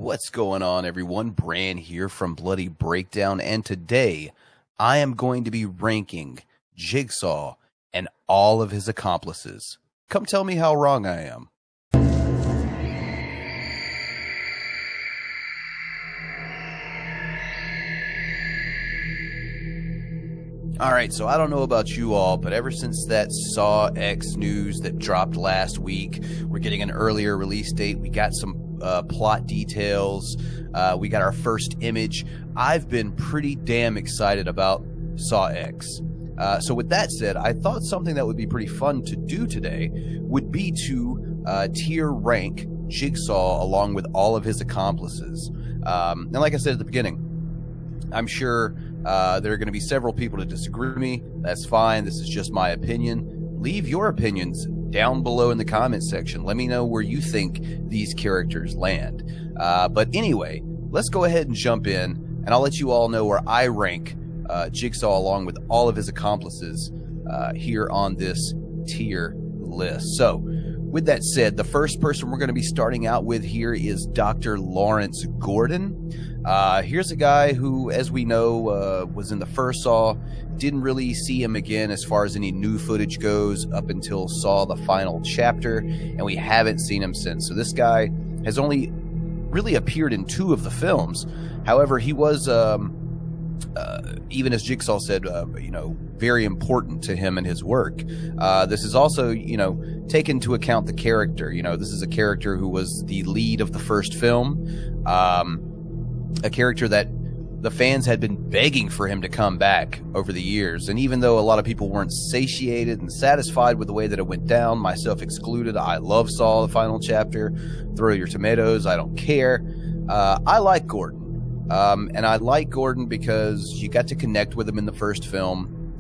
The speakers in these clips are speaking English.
What's going on, everyone? Bran here from Bloody Breakdown, and today I am going to be ranking Jigsaw and all of his accomplices. Come tell me how wrong I am. Alright, so I don't know about you all, but ever since that Saw X news that dropped last week, we're getting an earlier release date, we got some plot details, we got our first image. I've been pretty damn excited about Saw X. So with that said, I thought something that would be pretty fun to do today would be to tier rank Jigsaw along with all of his accomplices. And like I said at the beginning, I'm sure there are going to be several people to disagree with me. That's fine. This is just my opinion. Leave your opinions down below in the comments section. Let me know where you think these characters land. But anyway, let's go ahead and jump in, and I'll let you all know where I rank Jigsaw along with all of his accomplices here on this tier list. So, with that said, the first person we're going to be starting out with here is Dr. Lawrence Gordon. Here's a guy who, as we know, was in the first Saw. Didn't really see him again as far as any new footage goes up until Saw the final chapter, and we haven't seen him since. So this guy has only really appeared in 2 of the films. However, he was, even as Jigsaw said, very important to him and his work. This is also, take into account the character. This is a character who was the lead of the first film. A character that the fans had been begging for him to come back over the years. And even though a lot of people weren't satiated and satisfied with the way that it went down, myself excluded, I love Saw the final chapter. Throw your tomatoes, I don't care. I like Gordon. And I like Gordon because you got to connect with him in the first film.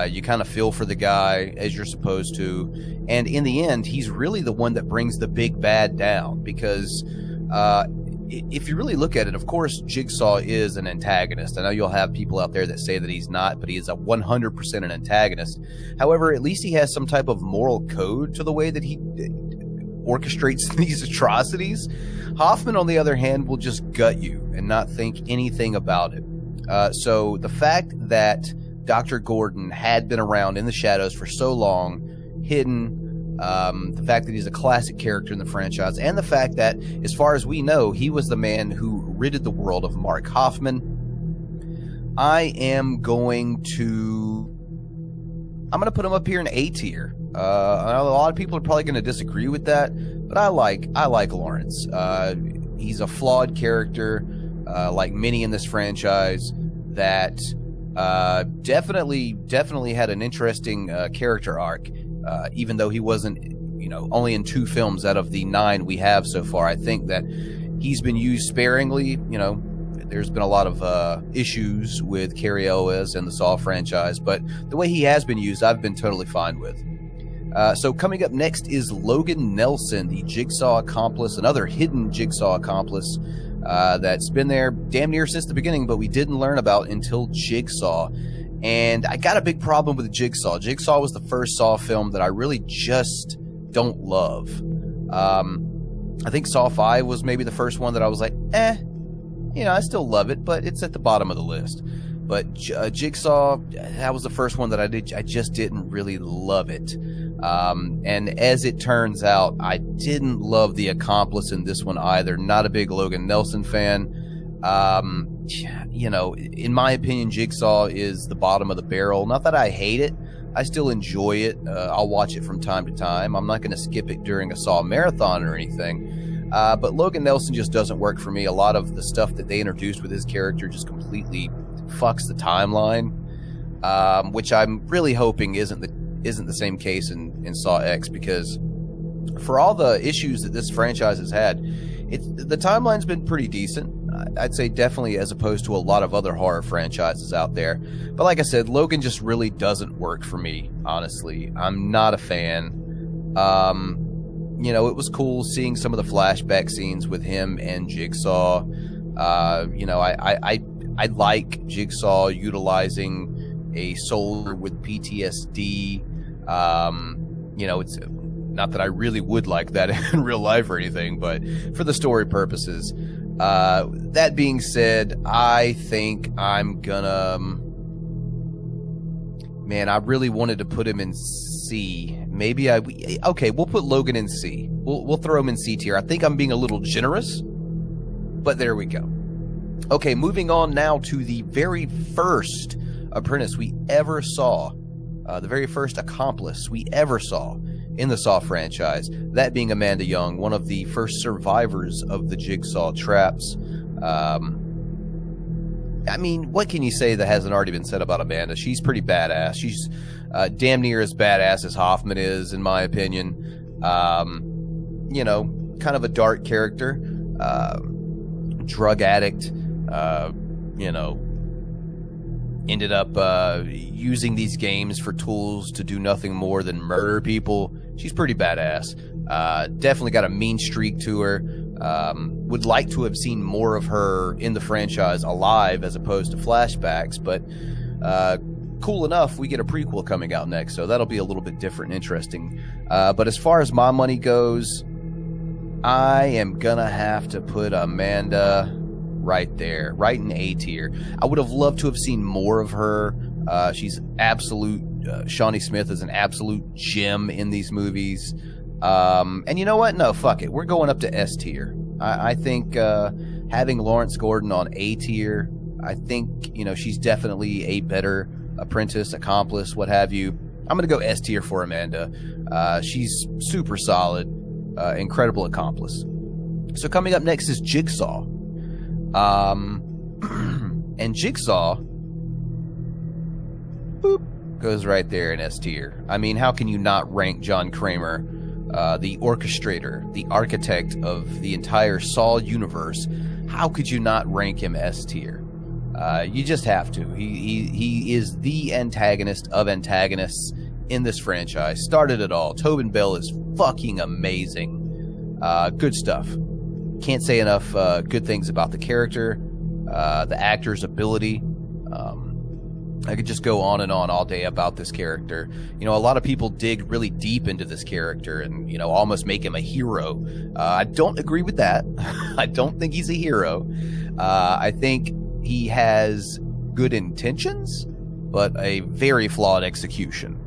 You kind of feel for the guy as you're supposed to. And in the end, he's really the one that brings the big bad down because if you really look at it, of course, Jigsaw is an antagonist. I know you'll have people out there that say that he's not, but he is a 100% an antagonist. However, at least he has some type of moral code to the way that he orchestrates these atrocities. Hoffman, on the other hand, will just gut you and not think anything about it. So the fact that Dr. Gordon had been around in the shadows for so long, hidden, the fact that he's a classic character in the franchise, and the fact that, as far as we know, he was the man who ridded the world of Mark Hoffman, I'm going to put him up here in A tier. I know a lot of people are probably going to disagree with that, but I like Lawrence. He's a flawed character, like many in this franchise, that definitely had an interesting character arc. Even though he wasn't, only in 2 films out of the 9 we have so far. I think that he's been used sparingly. There's been a lot of issues with Cary Elwes and the Saw franchise, but the way he has been used, I've been totally fine with. So coming up next is Logan Nelson, the Jigsaw accomplice, another hidden Jigsaw accomplice that's been there damn near since the beginning, but we didn't learn about until Jigsaw. And I got a big problem with Jigsaw. Jigsaw was the first Saw film that I really just don't love. I think Saw 5 was maybe the first one that I was like, I still love it, but it's at the bottom of the list. But Jigsaw, that was the first one that I just didn't really love it. And as it turns out, I didn't love the accomplice in this one either. Not a big Logan Nelson fan. In my opinion, Jigsaw is the bottom of the barrel. Not that I hate it. I still enjoy it. I'll watch it from time to time. I'm not going to skip it during a Saw marathon or anything. But Logan Nelson just doesn't work for me. A lot of the stuff that they introduced with his character just completely fucks the timeline, which I'm really hoping isn't the same case in Saw X, because for all the issues that this franchise has had, the timeline's been pretty decent. I'd say definitely as opposed to a lot of other horror franchises out there. But like I said, Logan just really doesn't work for me, honestly. I'm not a fan. It was cool seeing some of the flashback scenes with him and Jigsaw. I like Jigsaw utilizing a soldier with PTSD. It's not that I really would like that in real life or anything, but for the story purposes. That being said, I think I'm gonna... Man, I really wanted to put him in C. Maybe okay, we'll put Logan in C. We'll throw him in C tier. I think I'm being a little generous, but there we go. Okay, moving on now to the very first apprentice we ever saw. The very first accomplice we ever saw in the Saw franchise. That being Amanda Young, one of the first survivors of the Jigsaw traps. I mean, what can you say that hasn't already been said about Amanda? She's pretty badass. She's damn near as badass as Hoffman is, in my opinion. You know, kind of a dark character. Drug addict. You know, ended up using these games for tools to do nothing more than murder people. She's pretty badass. Definitely got a mean streak to her. Would like to have seen more of her in the franchise alive as opposed to flashbacks, but cool enough, we get a prequel coming out next, so that'll be a little bit different and interesting. But as far as my money goes, I am gonna have to put Amanda right there, right in A tier. I would have loved to have seen more of her. She's absolute. Shawnee Smith is an absolute gem in these movies. And you know what? No, fuck it. We're going up to S tier. I think having Lawrence Gordon on A tier, I think, you know, she's definitely a better apprentice, accomplice, what have you. I'm going to go S tier for Amanda. She's super solid, incredible accomplice. So coming up next is Jigsaw. And Jigsaw goes right there in S tier. I mean, how can you not rank John Kramer, the orchestrator, the architect of the entire Saw universe? How could you not rank him S tier? You just have to. He is the antagonist of antagonists in this franchise. Started it all. Tobin Bell is fucking amazing. Good stuff. Can't say enough good things about the character, the actor's ability. I could just go on and on all day about this character. You know, a lot of people dig really deep into this character and, you know, almost make him a hero. I don't agree with that. I don't think he's a hero. I think he has good intentions, but a very flawed execution.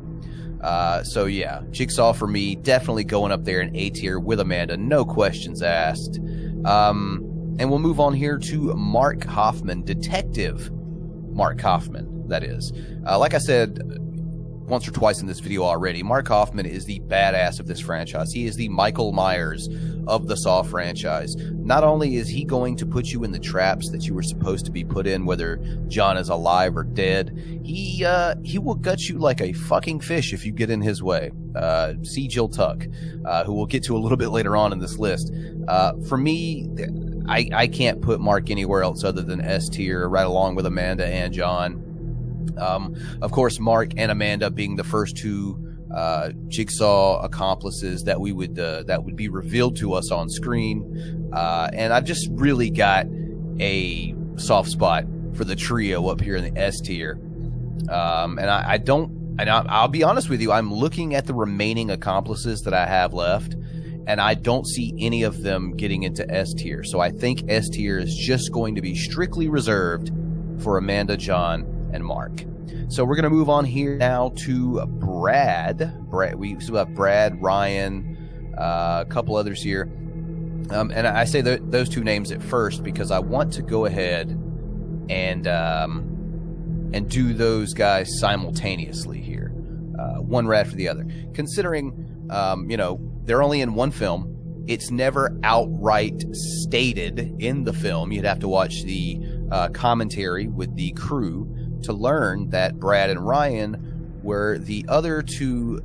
So yeah, Jigsaw for me, definitely going up there in A tier with Amanda, no questions asked. And we'll move on here to Mark Hoffman, Detective Mark Hoffman. That is. Like I said once or twice in this video already, Mark Hoffman is the badass of this franchise. He is the Michael Myers of the Saw franchise. Not only is he going to put you in the traps that you were supposed to be put in, whether John is alive or dead, he will gut you like a fucking fish if you get in his way. See Jill Tuck, who we'll get to a little bit later on in this list. For me, I can't put Mark anywhere else other than S tier, right along with Amanda and John. Of course, Mark and Amanda being the first two Jigsaw accomplices that would be revealed to us on screen, and I've just really got a soft spot for the trio up here in the S tier. And I'll be honest with you, I'm looking at the remaining accomplices that I have left, and I don't see any of them getting into S tier. So I think S tier is just going to be strictly reserved for Amanda, John, and Mark. So we're going to move on here now to Brad. We still have Brad, Ryan, a couple others here. And I say those two names at first because I want to go ahead and do those guys simultaneously here. One rad for the other. Considering, you know, they're only in one film. It's never outright stated in the film. You'd have to watch the commentary with the crew to learn that Brad and Ryan were the other two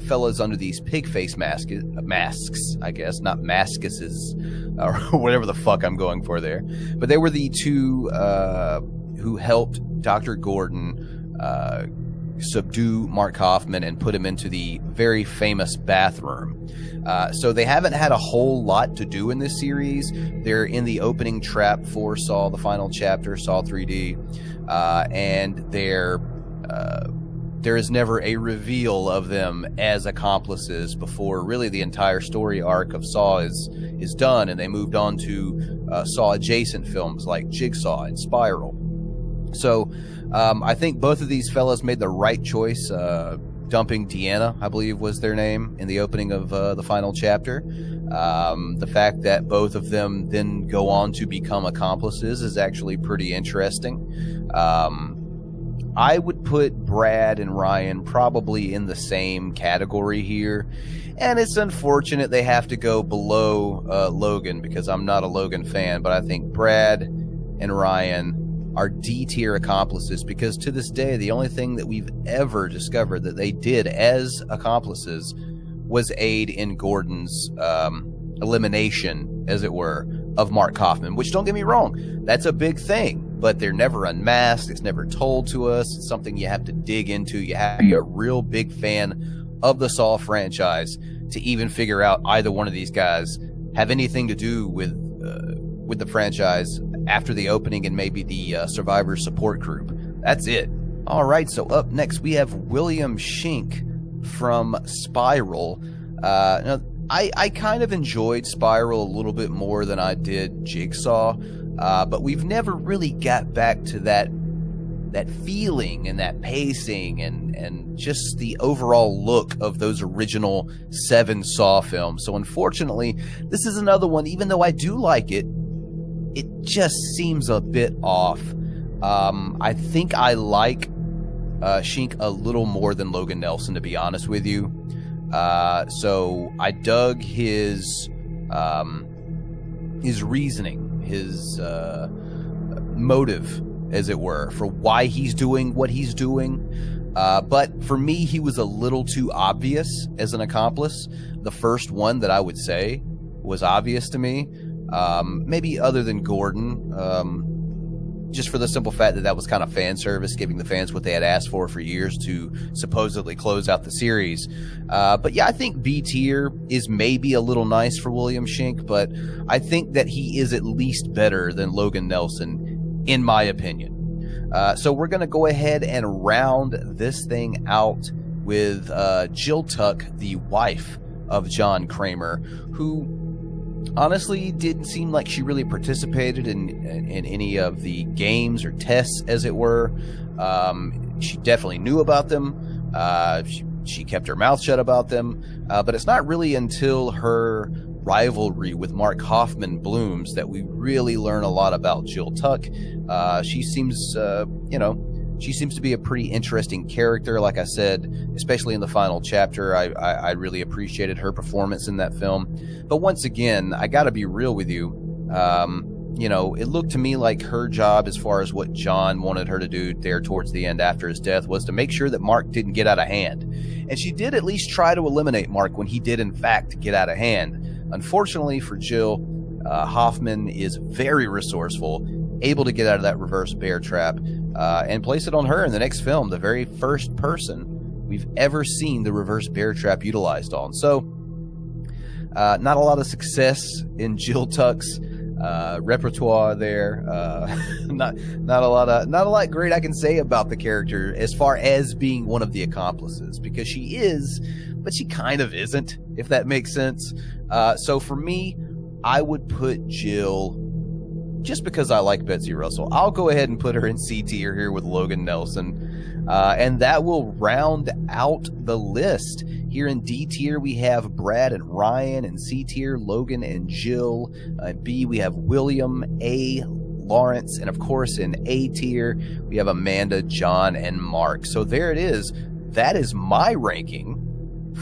fellas under these pig face masks, I guess, not maskuses, or whatever the fuck I'm going for there. But they were the two who helped Dr. Gordon subdue Mark Hoffman and put him into the very famous bathroom. So they haven't had a whole lot to do in this series. They're in the opening trap for Saw, the final chapter, Saw 3D. And they're there is never a reveal of them as accomplices before really the entire story arc of Saw is done, and they moved on to Saw adjacent films like Jigsaw and Spiral. So I think both of these fellas made the right choice, dumping Deanna, I believe was their name, in the opening of the final chapter. The fact that both of them then go on to become accomplices is actually pretty interesting. I would put Brad and Ryan probably in the same category here, and it's unfortunate they have to go below Logan, because I'm not a Logan fan, but I think Brad and Ryan are D-tier accomplices, because to this day, the only thing that we've ever discovered that they did as accomplices was aid in Gordon's elimination, as it were, of Mark Hoffman, which, don't get me wrong, that's a big thing, but they're never unmasked. It's never told to us. It's something you have to dig into. You have to be a real big fan of the Saw franchise to even figure out either one of these guys have anything to do with the franchise after the opening and maybe the survivor support group. That's it. All right, so up next we have William Schenk from Spiral. Now, I kind of enjoyed Spiral a little bit more than I did Jigsaw, but we've never really got back to that feeling and that pacing and just the overall look of those original 7 Saw films. So unfortunately, this is another one, even though I do like it, it just seems a bit off. I think I like Schenk a little more than Logan Nelson, to be honest with you. So I dug his reasoning, his motive, as it were, for why he's doing what he's doing. But for me, he was a little too obvious as an accomplice. The first one that I would say was obvious to me. Maybe other than Gordon, just for the simple fact that that was kind of fan service, giving the fans what they had asked for years to supposedly close out the series. But yeah, I think B tier is maybe a little nice for William Schenk, but I think that he is at least better than Logan Nelson, in my opinion. So we're going to go ahead and round this thing out with Jill Tuck, the wife of John Kramer, who honestly didn't seem like she really participated in any of the games or tests, as it were. She definitely knew about them. She kept her mouth shut about them. But it's not really until her rivalry with Mark Hoffman blooms that we really learn a lot about Jill Tuck. She seems, she seems to be a pretty interesting character. Like I said, especially in the final chapter, I really appreciated her performance in that film. But once again, I got to be real with you. It looked to me like her job, as far as what John wanted her to do there towards the end after his death, was to make sure that Mark didn't get out of hand. And she did at least try to eliminate Mark when he did, in fact, get out of hand. Unfortunately for Jill, Hoffman is very resourceful, able to get out of that reverse bear trap, and place it on her in the next film, the very first person we've ever seen the reverse bear trap utilized on. So, not a lot of success in Jill Tuck's repertoire there. Not a lot great I can say about the character as far as being one of the accomplices, because she is, but she kind of isn't, if that makes sense. So for me, I would put Jill, just because I like Betsy Russell, I'll go ahead and put her in C tier here with Logan Nelson. And that will round out the list. Here in D tier, we have Brad and Ryan. In C tier, Logan and Jill. In B, we have William, A, Lawrence. And of course, in A tier, we have Amanda, John, and Mark. So there it is. That is my ranking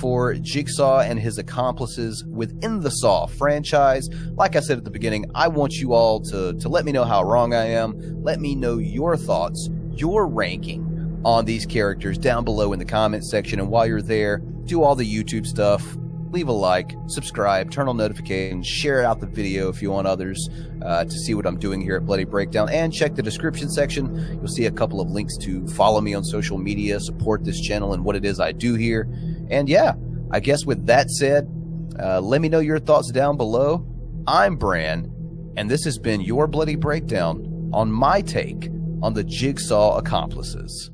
for Jigsaw and his accomplices within the Saw franchise. Like I said at the beginning, I want you all to let me know how wrong I am. Let me know your thoughts, your ranking on these characters down below in the comments section. And while you're there, do all the YouTube stuff. Leave a like, subscribe, turn on notifications, share out the video if you want others to see what I'm doing here at Bloody Breakdown, and check the description section. You'll see a couple of links to follow me on social media, support this channel and what it is I do here. And yeah, I guess with that said, let me know your thoughts down below. I'm Bran, and this has been your Bloody Breakdown on my take on the Jigsaw Accomplices.